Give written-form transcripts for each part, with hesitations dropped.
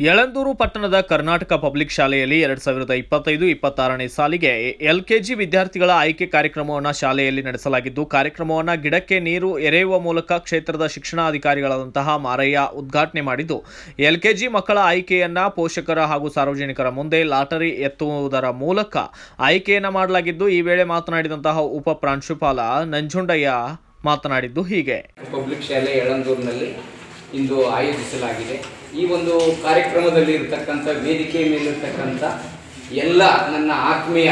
ಯಳಂದೂರು ಪಟ್ಟಣದ ಕರ್ನಾಟಕ ಪಬ್ಲಿಕ್ ಶಾಲೆಯಲ್ಲಿ 2025-26ನೇ ಸಾಲಿಗೆ ಎಲ್ಕೆಜಿ ವಿದ್ಯಾರ್ಥಿಗಳ ಆಯ್ಕೆ ಕಾರ್ಯಕ್ರಮವನ್ನು ಶಾಲೆಯಲ್ಲಿ ನಡೆಸಲಾಗಿದ್ದು, ಕಾರ್ಯಕ್ರಮವನ್ನು ಗಿಡಕ್ಕೆ ನೀರು ಎರೆಯುವ ಮೂಲಕ ಕ್ಷೇತ್ರದ ಶಿಕ್ಷಣಾಧಿಕಾರಿಗಳಾದಂತಹ ಮಾರಯ್ಯ ಉದ್ಘಾಟನೆ ಮಾಡಿದ್ದು, ಎಲ್ಕೆಜಿ ಮಕ್ಕಳ ಆಯ್ಕೆಯನ್ನ ಪೋಷಕರ ಹಾಗೂ ಸಾರ್ವಜನಿಕರ ಮುಂದೆ ಲಾಟರಿ ಎತ್ತುವುದರ ಮೂಲಕ ಆಯ್ಕೆಯನ್ನ ಮಾಡಲಾಗಿದ್ದು, ಈ ವೇಳೆ ಮಾತನಾಡಿದಂತಹ ಉಪ ಪ್ರಾಂಶುಪಾಲ ನಂಜುಂಡಯ್ಯ ಮಾತನಾಡಿದ್ದು ಹೀಗೆ. ಪಬ್ಲಿಕ್ ಶಾಲೆ ಯಳಂದೂರಿನಲ್ಲಿ ಇಂದು ಆಯೋಜಿಸಲಾಗಿದೆ. ಈ ಒಂದು ಕಾರ್ಯಕ್ರಮದಲ್ಲಿ ಇರತಕ್ಕಂಥ ವೇದಿಕೆ ಮೇಲಿರ್ತಕ್ಕಂಥ ಎಲ್ಲ ನನ್ನ ಆತ್ಮೀಯ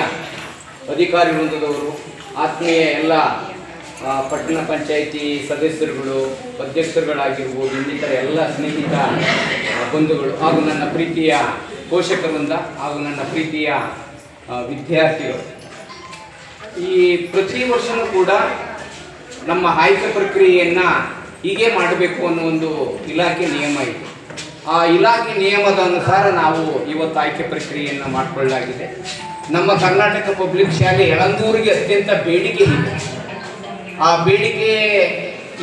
ಅಧಿಕಾರಿ ವೃಂದದವರು, ಆತ್ಮೀಯ ಎಲ್ಲ ಪಟ್ಟಣ ಪಂಚಾಯಿತಿ ಸದಸ್ಯರುಗಳು, ಅಧ್ಯಕ್ಷರುಗಳಾಗಿರ್ಬೋದು, ಇನ್ನಿತರ ಎಲ್ಲ ಸ್ನೇಹಿತ ಬಂಧುಗಳು ಹಾಗೂ ನನ್ನ ಪ್ರೀತಿಯ ಪೋಷಕ ವೃಂದ ಹಾಗೂ ನನ್ನ ಪ್ರೀತಿಯ ವಿದ್ಯಾರ್ಥಿಗಳು, ಈ ಪ್ರತಿ ವರ್ಷವೂ ಕೂಡ ನಮ್ಮ ಆಯ್ಕೆ ಪ್ರಕ್ರಿಯೆಯನ್ನು ಹೀಗೆ ಮಾಡಬೇಕು ಅನ್ನೋ ಒಂದು ಇಲಾಖೆ ನಿಯಮ ಇದೆ. ಆ ಇಲಾಖೆ ನಿಯಮದ ಅನುಸಾರ ನಾವು ಇವತ್ತು ಆಯ್ಕೆ ಪ್ರಕ್ರಿಯೆಯನ್ನು ಮಾಡಿಕೊಳ್ಳಲಾಗಿದೆ. ನಮ್ಮ ಕರ್ನಾಟಕ ಪಬ್ಲಿಕ್ ಶಾಲೆ ಯಳಂದೂರಿಗೆ ಅತ್ಯಂತ ಬೇಡಿಕೆ ಇದೆ. ಆ ಬೇಡಿಕೆ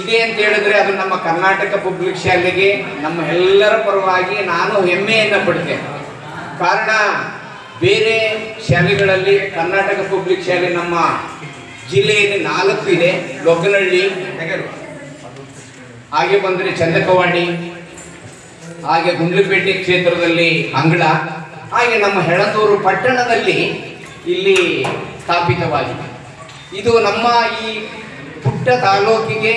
ಇದೆ ಅಂತ ಹೇಳಿದ್ರೆ ಅದು ನಮ್ಮ ಕರ್ನಾಟಕ ಪಬ್ಲಿಕ್ ಶಾಲೆಗೆ ನಮ್ಮ ಎಲ್ಲರ ಪರವಾಗಿ ನಾನು ಹೆಮ್ಮೆಯನ್ನು ಪಡ್ತೇನೆ. ಕಾರಣ, ಬೇರೆ ಶಾಲೆಗಳಲ್ಲಿ ಕರ್ನಾಟಕ ಪಬ್ಲಿಕ್ ಶಾಲೆ ನಮ್ಮ ಜಿಲ್ಲೆಯಲ್ಲಿ 4 ಇದೆ. ಲೊಕ್ಕನಹಳ್ಳಿ, ಹಾಗೆ ಬಂದರೆ ಚಂದಕವಾಡಿ, ಹಾಗೆ ಗುಂಡ್ಲುಪೇಟೆ ಕ್ಷೇತ್ರದಲ್ಲಿ ಅಂಗಳ, ಹಾಗೆ ನಮ್ಮ ಯಳಂದೂರು ಪಟ್ಟಣದಲ್ಲಿ ಇಲ್ಲಿ ಸ್ಥಾಪಿತವಾಗಿದೆ. ಇದು ನಮ್ಮ ಈ ಪುಟ್ಟ ತಾಲೂಕಿಗೆ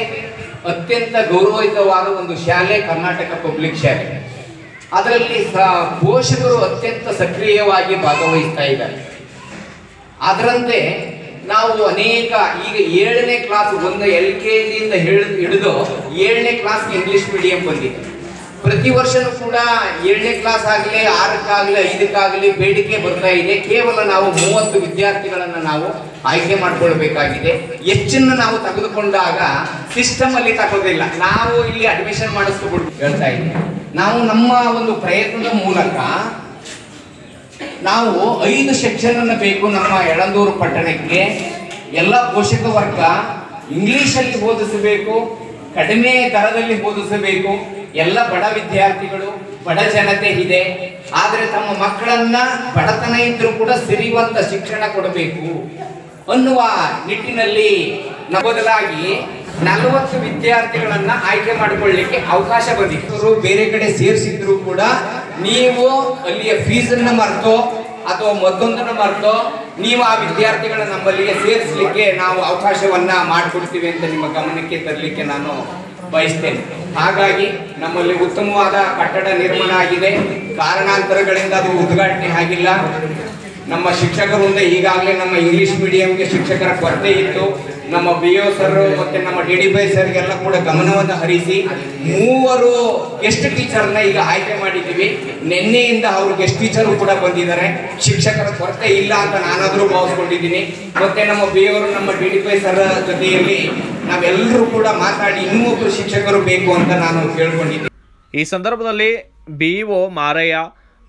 ಅತ್ಯಂತ ಗೌರವಯುತವಾದ ಒಂದು ಶಾಲೆ ಕರ್ನಾಟಕ ಪಬ್ಲಿಕ್ ಶಾಲೆ. ಅದರಲ್ಲಿ ಪೋಷಕರು ಅತ್ಯಂತ ಸಕ್ರಿಯವಾಗಿ ಭಾಗವಹಿಸ್ತಾ ಇದ್ದಾರೆ. ಅದರಂತೆ ನಾವು ಅನೇಕ ಈಗ 7ನೇ ಕ್ಲಾಸ್ LKGಯಿಂದ ಹಿಡಿದು 7ನೇ ಕ್ಲಾಸ್ಗೆ ಇಂಗ್ಲಿಷ್ ಮೀಡಿಯಂ ಬಂದಿದೆ. ಪ್ರತಿ ವರ್ಷವೂ ಕೂಡ 7ನೇ ಕ್ಲಾಸ್ ಆಗಲಿ, 6ಕ್ಕಾಗಲಿ, 5ಕ್ಕಾಗಲಿ ಬೇಡಿಕೆ ಬರ್ತಾ ಇದೆ. ಕೇವಲ ನಾವು 30 ವಿದ್ಯಾರ್ಥಿಗಳನ್ನು ನಾವು ಆಯ್ಕೆ ಮಾಡಿಕೊಳ್ಬೇಕಾಗಿದೆ. ಹೆಚ್ಚನ್ನು ನಾವು ತೆಗೆದುಕೊಂಡಾಗ ಸಿಸ್ಟಮಲ್ಲಿ ತಗೋದಿಲ್ಲ. ನಾವು ಇಲ್ಲಿ ಅಡ್ಮಿಷನ್ ಮಾಡಿಸ್ಕೊಬಿಟ್ಟು ಹೇಳ್ತಾ ಇದ್ದೀವಿ. ನಾವು ನಮ್ಮ ಒಂದು ಪ್ರಯತ್ನದ ಮೂಲಕ ನಾವು 5 ಸೆಕ್ಷನ್ ಬೇಕು ನಮ್ಮ ಯಳಂದೂರು ಪಟ್ಟಣಕ್ಕೆ. ಎಲ್ಲ ಪೋಷಕ ವರ್ಗ ಇಂಗ್ಲಿಷಲ್ಲಿ ಓದಿಸಬೇಕು, ಕಡಿಮೆ ದರದಲ್ಲಿ ಓದಿಸಬೇಕು. ಎಲ್ಲ ಬಡ ವಿದ್ಯಾರ್ಥಿಗಳು, ಬಡ ಜನತೆ ಇದೆ. ಆದರೆ ತಮ್ಮ ಮಕ್ಕಳನ್ನ ಬಡತನ ಇದ್ರೂ ಕೂಡ ಸಿರಿಯುವಂತ ಶಿಕ್ಷಣ ಕೊಡಬೇಕು ಅನ್ನುವ ನಿಟ್ಟಿನಲ್ಲಿ ಬದಲಾಗಿ 40 ವಿದ್ಯಾರ್ಥಿಗಳನ್ನ ಆಯ್ಕೆ ಮಾಡಿಕೊಳ್ಳಲಿಕ್ಕೆ ಅವಕಾಶ ಬಂದಿತ್ತು. ಬೇರೆ ಕಡೆ ಸೇರಿಸಿದ್ರು ಕೂಡ ನೀವು ಅಲ್ಲಿಯ ಫೀಸನ್ನು ಮರೆತೋ ಅಥವಾ ಮತ್ತೊಂದನ್ನು ಮರೆತೋ ನೀವು ಆ ವಿದ್ಯಾರ್ಥಿಗಳ ನಮ್ಮಲ್ಲಿಗೆ ಸೇರಿಸಲಿಕ್ಕೆ ನಾವು ಅವಕಾಶವನ್ನ ಮಾಡಿಕೊಡ್ತೀವಿ ಅಂತ ನಿಮ್ಮ ಗಮನಕ್ಕೆ ತರಲಿಕ್ಕೆ ನಾನು ಬಯಸ್ತೇನೆ. ಹಾಗಾಗಿ ನಮ್ಮಲ್ಲಿ ಉತ್ತಮವಾದ ಕಟ್ಟಡ ನಿರ್ಮಾಣ ಆಗಿದೆ. ಕಾರಣಾಂತರಗಳಿಂದ ಅದು ಉದ್ಘಾಟನೆ ಆಗಿಲ್ಲ. ನಮ್ಮ ಶಿಕ್ಷಕರಿಂದ ಈಗಾಗಲೇ ನಮ್ಮ ಇಂಗ್ಲಿಷ್ ಮೀಡಿಯಂಗೆ ಶಿಕ್ಷಕರ ಕೊರತೆ ಇತ್ತು. ನಮ್ಮ BO ಸರ್ ಮತ್ತು ನಮ್ಮ DDP ಸರ್ಗೆಲ್ಲ ಕೂಡ ಗಮನವನ್ನು ಹರಿಸಿ 3 ಗೆಸ್ಟ್ ಟೀಚರ್ನ ಈಗ ಆಯ್ಕೆ ಮಾಡಿದ್ದೀವಿ. ನಿನ್ನೆಯಿಂದ ಅವರು ಗೆಸ್ಟ್ ಟೀಚರು ಕೂಡ ಬಂದಿದ್ದಾರೆ. ಶಿಕ್ಷಕರ ಕೊರತೆ ಇಲ್ಲ ಅಂತ ನಾನಾದರೂ ಭಾವಿಸ್ಕೊಂಡಿದ್ದೀನಿ. ಮತ್ತು ನಮ್ಮ BO ನಮ್ಮ DDP ಸರ್ ಜೊತೆಯಲ್ಲಿ ನಾವೆಲ್ಲರೂ ಕೂಡ ಮಾತಾಡಿ ಇನ್ನೂ ಒಬ್ಬರು ಶಿಕ್ಷಕರು ಬೇಕು ಅಂತ ನಾನು ಕೇಳ್ಕೊಂಡಿದ್ದೀನಿ. ಈ ಸಂದರ್ಭದಲ್ಲಿ BO ಮಾರಯ್ಯ,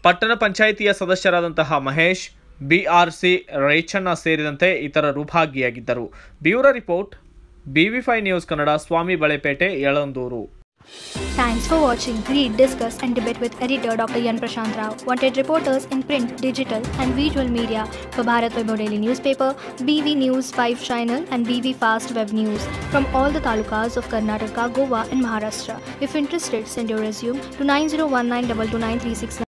ಪಟ್ಟಣ ಪಂಚಾಯಿತಿಯ ಸದಸ್ಯರಾದಂತಹ ಮಹೇಶ್, BRC ರೇಚಣ್ಣ ಸೇರಿದಂತೆ ಇತರರು ಭಾಗಿಯಾಗಿದ್ದರು. Bureau report, BV5 news Kannada, Swami Balepete, Yelandur. Thanks for watching. Read, discuss and debate with editor Dr. Yan Prashant Rao. Wanted reporters in print, digital and visual media for Bharat Vaibhav Daily Newspaper, BV News 5 Channel and BV Fast Web News from all the talukas of Karnataka, Goa and Maharashtra. If interested, send your resume to 9019229369.